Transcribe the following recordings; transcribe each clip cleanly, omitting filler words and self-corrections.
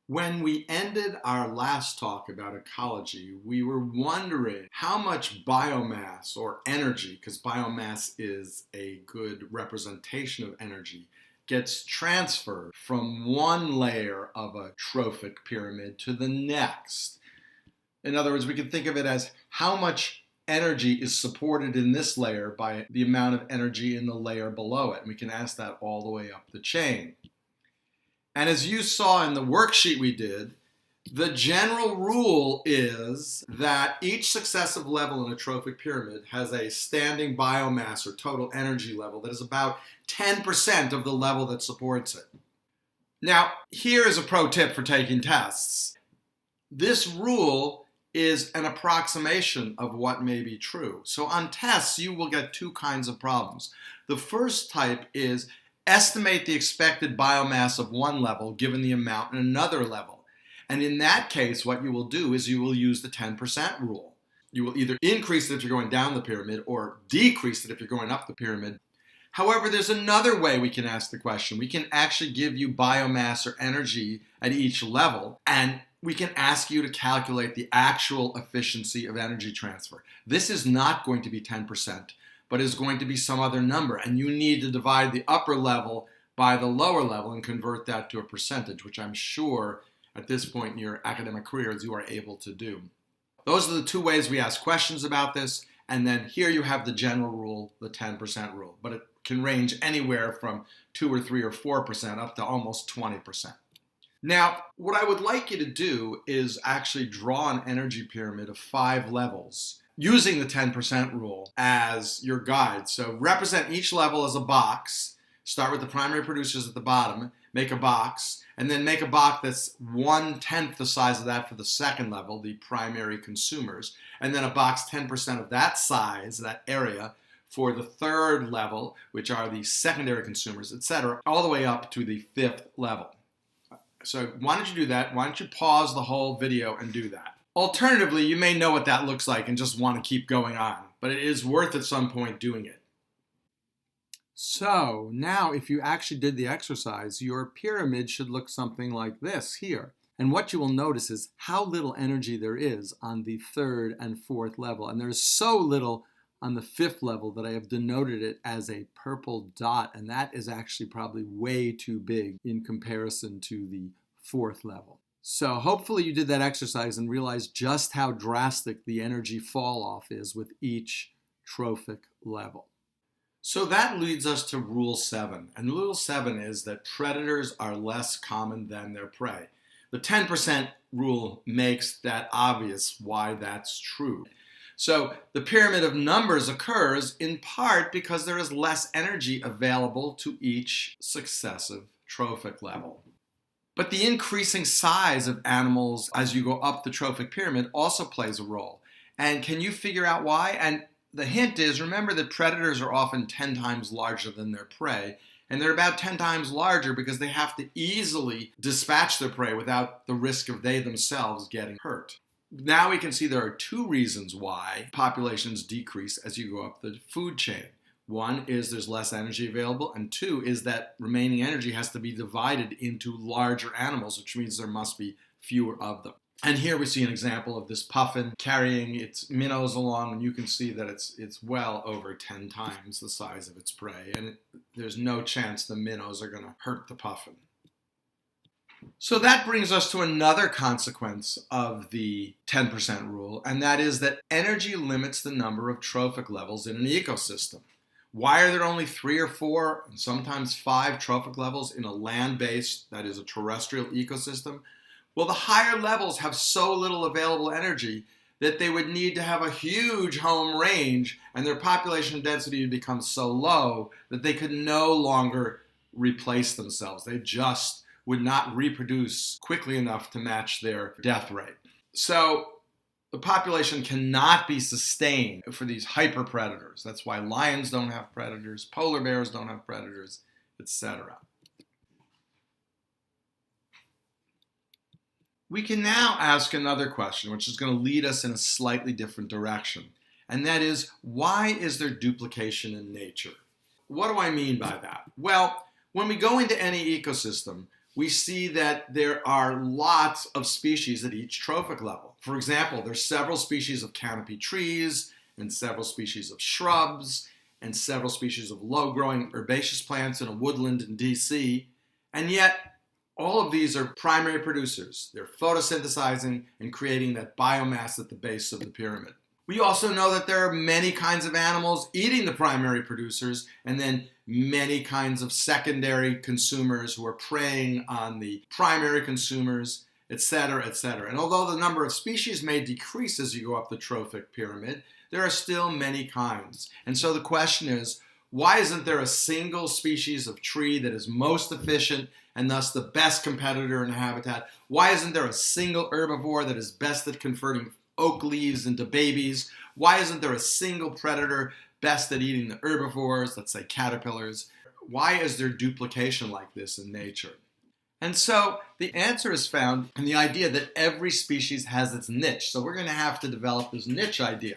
When we ended our last talk about ecology, we were wondering how much biomass or energy, because biomass is a good representation of energy, gets transferred from one layer of a trophic pyramid to the next. In other words, we can think of it as how much energy is supported in this layer by the amount of energy in the layer below it. And we can ask that all the way up the chain. And as you saw in the worksheet we did, the general rule is that each successive level in a trophic pyramid has a standing biomass or total energy level that is about 10% of the level that supports it. Now, here is a pro tip for taking tests. This rule is an approximation of what may be true. So on tests, you will get two kinds of problems. The first type is estimate the expected biomass of one level given the amount in another level. And in that case, what you will do is you will use the 10% rule. You will either increase it if you're going down the pyramid or decrease it if you're going up the pyramid. However, there's another way we can ask the question. We can actually give you biomass or energy at each level, and we can ask you to calculate the actual efficiency of energy transfer. This is not going to be 10%. But is going to be some other number. And you need to divide the upper level by the lower level and convert that to a percentage, which I'm sure at this point in your academic careers you are able to do. Those are the two ways we ask questions about this. And then here you have the general rule, the 10% rule. But it can range anywhere from 2 or 3 or 4% up to almost 20%. Now, what I would like you to do is actually draw an energy pyramid of 5 levels using the 10% rule as your guide. So represent each level as a box. Start with the primary producers at the bottom, make a box, and then make a box that's 1/10 the size of that for the second level, the primary consumers, and then a box 10% of that size, that area, for the third level, which are the secondary consumers, etc., all the way up to the 5th level. So why don't you do that? Why don't you pause the whole video and do that? Alternatively, you may know what that looks like and just want to keep going on, but it is worth at some point doing it. So now if you actually did the exercise, your pyramid should look something like this here. And what you will notice is how little energy there is on the 3rd and 4th level. And there's so little on the 5th level that I have denoted it as a purple dot. And that is actually probably way too big in comparison to the 4th level. So hopefully you did that exercise and realized just how drastic the energy fall off is with each trophic level. So that leads us to Rule 7. And Rule 7 is that predators are less common than their prey. The 10% rule makes that obvious why that's true. So the pyramid of numbers occurs in part because there is less energy available to each successive trophic level. But the increasing size of animals as you go up the trophic pyramid also plays a role. And can you figure out why? And the hint is, remember that predators are often 10 times larger than their prey. And they're about 10 times larger because they have to easily dispatch their prey without the risk of they themselves getting hurt. Now we can see there are 2 reasons why populations decrease as you go up the food chain. One is there's less energy available, and 2 is that remaining energy has to be divided into larger animals, which means there must be fewer of them. And here we see an example of this puffin carrying its minnows along, and you can see that it's well over 10 times the size of its prey, and there's no chance the minnows are going to hurt the puffin. So that brings us to another consequence of the 10% rule, and that is that energy limits the number of trophic levels in an ecosystem. Why are there only 3 or 4, and sometimes 5 trophic levels in a land-based, that is a terrestrial ecosystem? Well, the higher levels have so little available energy that they would need to have a huge home range, and their population density would become so low that they could no longer replace themselves. They just would not reproduce quickly enough to match their death rate. So the population cannot be sustained for these hyperpredators. That's why lions don't have predators, polar bears don't have predators, etc. We can now ask another question, which is going to lead us in a slightly different direction. And that is, why is there duplication in nature? What do I mean by that? Well, when we go into any ecosystem, we see that there are lots of species at each trophic level. For example, there's several species of canopy trees and several species of shrubs and several species of low-growing herbaceous plants in a woodland in DC, and yet all of these are primary producers. They're photosynthesizing and creating that biomass at the base of the pyramid. We also know that there are many kinds of animals eating the primary producers and then many kinds of secondary consumers who are preying on the primary consumers, etc., etc. And although the number of species may decrease as you go up the trophic pyramid, there are still many kinds. And so the question is, why isn't there a single species of tree that is most efficient and thus the best competitor in habitat? Why isn't there a single herbivore that is best at converting oak leaves into babies? Why isn't there a single predator best at eating the herbivores, let's say caterpillars? Why is there duplication like this in nature? And so the answer is found in the idea that every species has its niche. So we're going to have to develop this niche idea.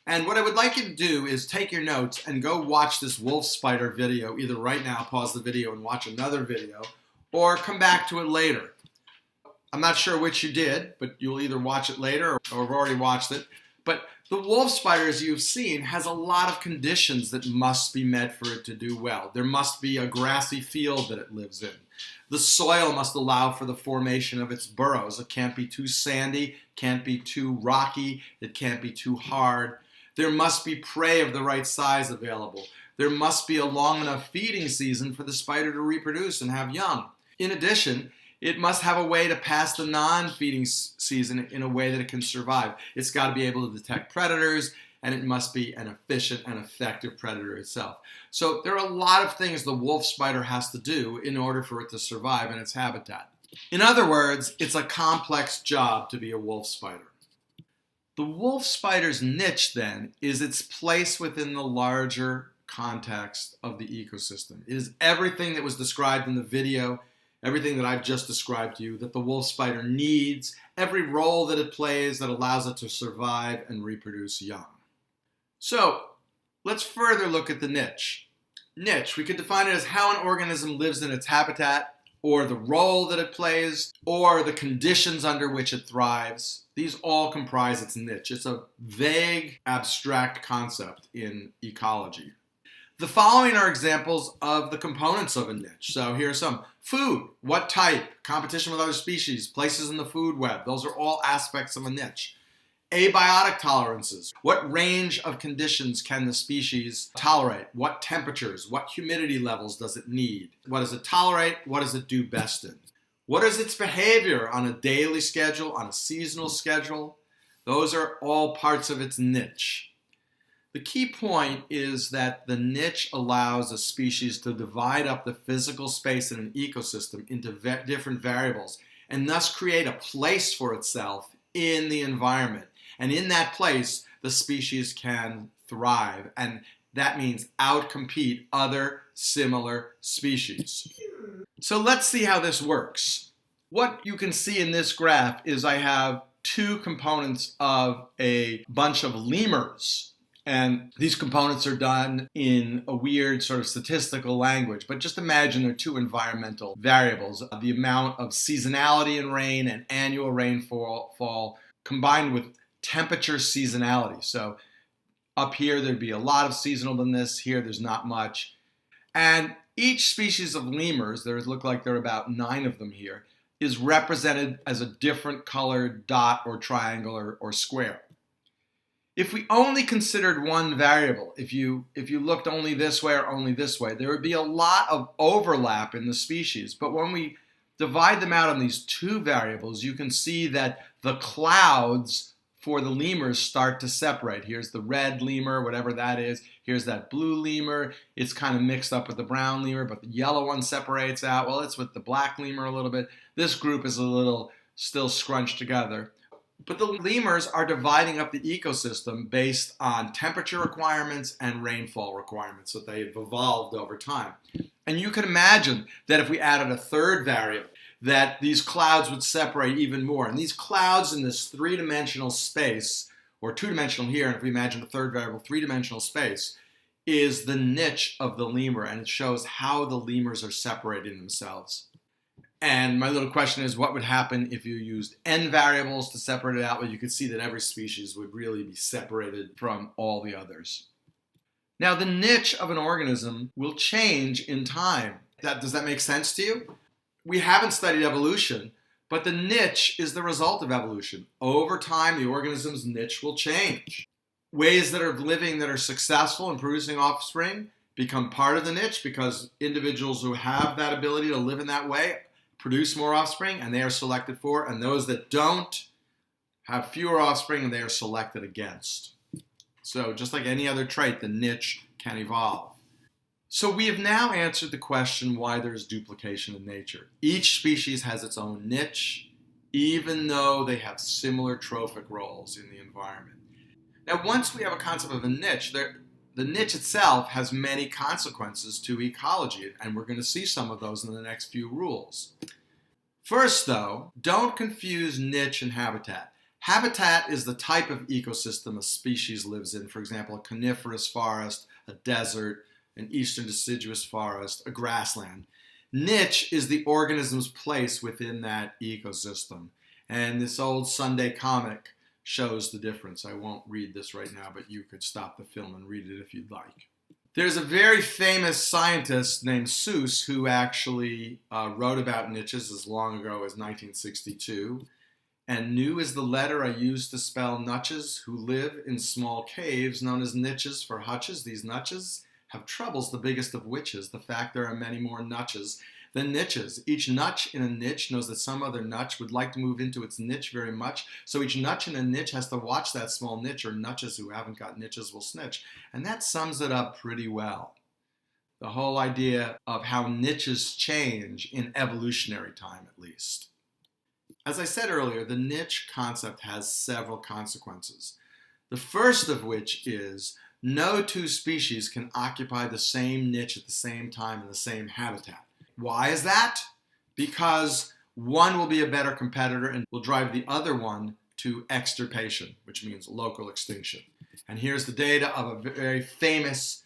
And what I would like you to do is take your notes and go watch this wolf spider video, either right now, pause the video and watch another video, or come back to it later. I'm not sure which you did, but you'll either watch it later or have already watched it. But the wolf spider, as you've seen, has a lot of conditions that must be met for it to do well. There must be a grassy field that it lives in. The soil must allow for the formation of its burrows. It can't be too sandy, can't be too rocky, it can't be too hard. There must be prey of the right size available. There must be a long enough feeding season for the spider to reproduce and have young. In addition, it must have a way to pass the non-feeding season in a way that it can survive. It's got to be able to detect predators, and it must be an efficient and effective predator itself. So there are a lot of things the wolf spider has to do in order for it to survive in its habitat. In other words, it's a complex job to be a wolf spider. The wolf spider's niche, then, is its place within the larger context of the ecosystem. It is everything that was described in the video, everything that I've just described to you, that the wolf spider needs, every role that it plays that allows it to survive and reproduce young. So, let's further look at the niche. Niche, we could define it as how an organism lives in its habitat, or the role that it plays, or the conditions under which it thrives. These all comprise its niche. It's a vague, abstract concept in ecology. The following are examples of the components of a niche. So here are some. Food, what type, competition with other species, places in the food web. Those are all aspects of a niche. Abiotic tolerances, what range of conditions can the species tolerate? What temperatures, what humidity levels does it need? What does it tolerate? What does it do best in? What is its behavior on a daily schedule, on a seasonal schedule? Those are all parts of its niche. The key point is that the niche allows a species to divide up the physical space in an ecosystem into different variables and thus create a place for itself in the environment. And in that place, the species can thrive. And that means outcompete other similar species. So let's see how this works. What you can see in this graph is I have two components of a bunch of lemurs. And these components are done in a weird sort of statistical language. But just imagine they're two environmental variables. The amount of seasonality in rain and annual rainfall combined with temperature seasonality. So up here there'd be a lot of seasonalness. Here there's not much. And each species of lemurs, there look like there are about 9 of them here, is represented as a different colored dot or triangle or square. If we only considered one variable, if you looked only this way or only this way, there would be a lot of overlap in the species. But when we divide them out on these two variables, you can see that the clouds for the lemurs start to separate. Here's the red lemur, whatever that is. Here's that blue lemur. It's kind of mixed up with the brown lemur, but the yellow one separates out. Well, it's with the black lemur a little bit. This group is a little still scrunched together. But the lemurs are dividing up the ecosystem based on temperature requirements and rainfall requirements that they've evolved over time. And you can imagine that if we added a third variable, that these clouds would separate even more. And these clouds in this three-dimensional space, or two-dimensional here, and if we imagine a third variable, three-dimensional space, is the niche of the lemur, and it shows how the lemurs are separating themselves. And my little question is, what would happen if you used n variables to separate it out? Well, you could see that every species would really be separated from all the others. Now, the niche of an organism will change in time. Does that make sense to you? We haven't studied evolution, but the niche is the result of evolution. Over time, the organism's niche will change. Ways that are living that are successful in producing offspring become part of the niche because individuals who have that ability to live in that way produce more offspring, and they are selected for, and those that don't have fewer offspring, and they are selected against. So just like any other trait, the niche can evolve. So we have now answered the question why there's duplication in nature. Each species has its own niche, even though they have similar trophic roles in the environment. Now, once we have a concept of a niche, the niche itself has many consequences to ecology, and we're going to see some of those in the next few rules. First, though, don't confuse niche and habitat. Habitat is the type of ecosystem a species lives in. For example, a coniferous forest, a desert, an eastern deciduous forest, a grassland. Niche is the organism's place within that ecosystem. And this old Sunday comic shows the difference. I won't read this right now, but you could stop the film and read it if you'd like. There's a very famous scientist named Seuss who actually wrote about niches as long ago as 1962. And new is the letter I use to spell nutches who live in small caves known as niches for hutches. These nutches have troubles, the biggest of which is the fact there are many more nutches than niches. Each nutch in a niche knows that some other nutch would like to move into its niche very much, so each nutch in a niche has to watch that small niche, or nutches who haven't got niches will snitch. And that sums it up pretty well. The whole idea of how niches change in evolutionary time, at least. As I said earlier, the niche concept has several consequences. The first of which is no two species can occupy the same niche at the same time in the same habitat. Why is that? Because one will be a better competitor and will drive the other one to extirpation, which means local extinction. And here's the data of a very famous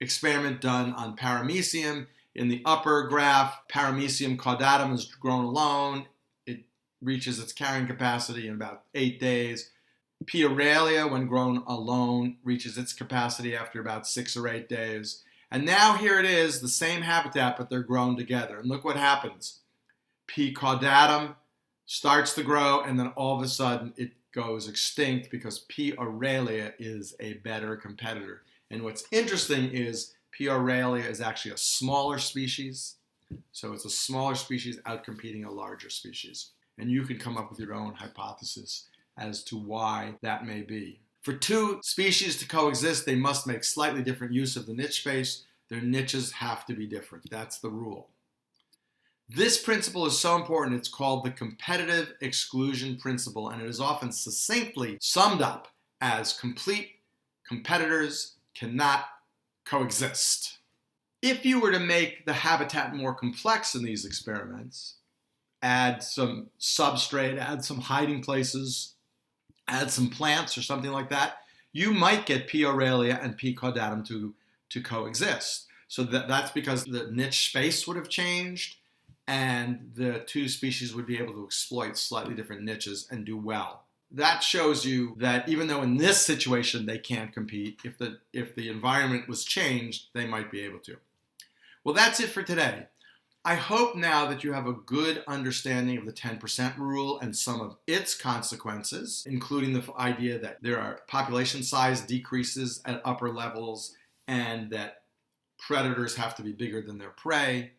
experiment done on Paramecium. In the upper graph, Paramecium caudatum is grown alone. It reaches its carrying capacity in about 8 days. P. aurelia, when grown alone, reaches its capacity after about 6 or 8 days. And now here it is, the same habitat, but they're grown together. And look what happens. P. caudatum starts to grow, and then all of a sudden it goes extinct because P. aurelia is a better competitor. And what's interesting is P. aurelia is actually a smaller species. So it's a smaller species outcompeting a larger species. And you can come up with your own hypothesis as to why that may be. For two species to coexist, they must make slightly different use of the niche space. Their niches have to be different. That's the rule. This principle is so important, it's called the competitive exclusion principle, and it is often succinctly summed up as complete competitors cannot coexist. If you were to make the habitat more complex in these experiments, add some substrate, add some hiding places, add some plants or something like that, you might get P. aurelia and P. caudatum to coexist. So that's because the niche space would have changed and the two species would be able to exploit slightly different niches and do well. That shows you that even though in this situation they can't compete, if the environment was changed, they might be able to. Well, that's it for today. I hope now that you have a good understanding of the 10% rule and some of its consequences, including the idea that there are population size decreases at upper levels and that predators have to be bigger than their prey.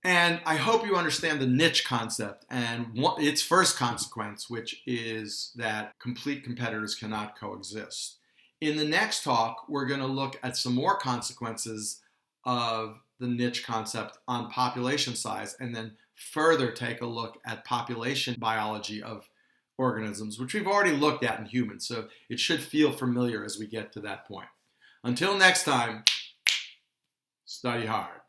And I hope you understand the niche concept and its first consequence, which is that complete competitors cannot coexist. In the next talk, we're going to look at some more consequences of the niche concept on population size, and then further take a look at population biology of organisms, which we've already looked at in humans, so it should feel familiar as we get to that point. Until next time, study hard.